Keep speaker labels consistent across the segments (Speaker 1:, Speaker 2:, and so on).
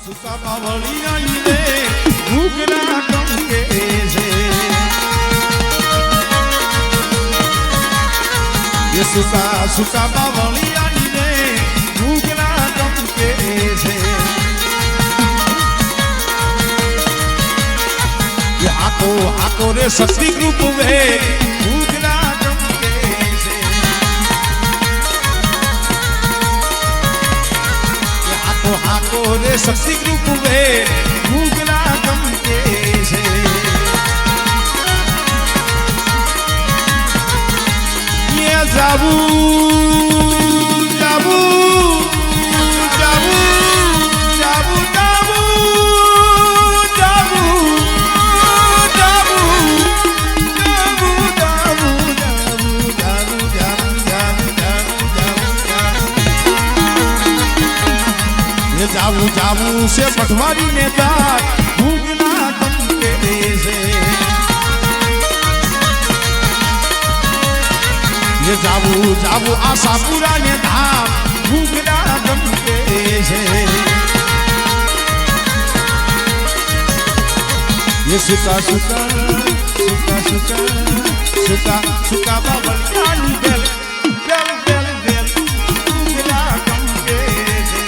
Speaker 1: સુકા બાવળી આઈને ઘૂઘરા ટમકે છે એ સુકા બાવળી આઈને ઘૂઘરા ટમકે છે એ આકો રે શક્તિ ગ્રુપ વે ઘૂઘરા ટમકે છે એ આકો રે શક્તિ ગ્રુપ વે ઘૂઘરા ટમકે છે જાવું જાવું જાવું જાવું જાવું જાવું જાવું છે પટવારી ને તાર ઘૂઘરા ટમકે છે જાવું જાવું આ સાપુરા ને ધામ ઘૂઘરા ટમકે છે ये सुका सुका सुका सुका सुका सुका बावली bell bell bell bell ghughra टमके છે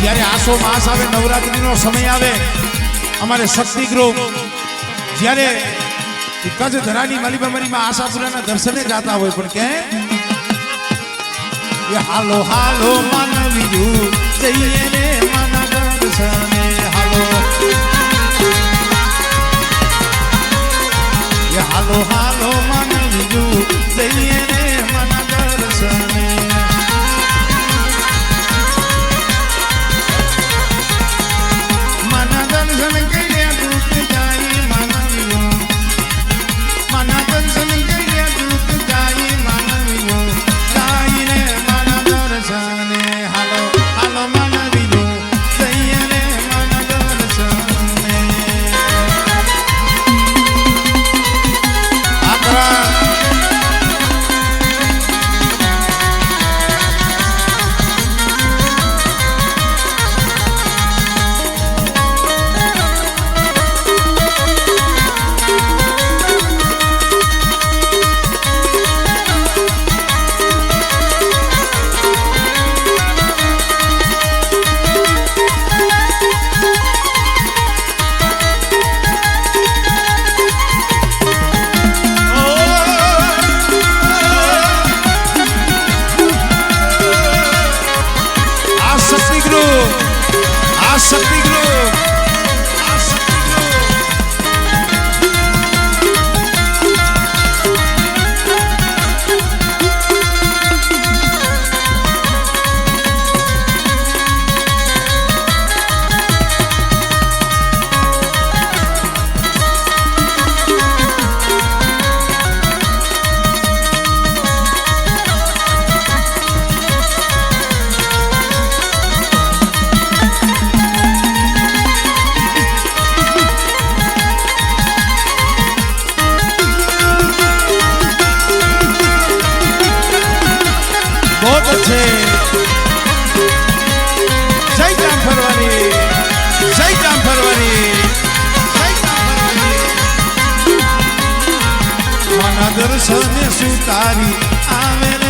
Speaker 1: જ્યારે આસો માસ આવે નવરાત્રીનો સમય આવે અમારે શક્તિ ગ્રુપ જ્યારે કચ્છ ધરાની માલીબામરીમાં આશાપુરાના દર્શને જાતા હોય પણ કે હાલો હાલો માનવીયું જઈએ રે માના દર્શને હાલો હાલો હાલો માનવીયું જઈએ રે માના દર્શને शक्ति ग्रुप શું તારી આવે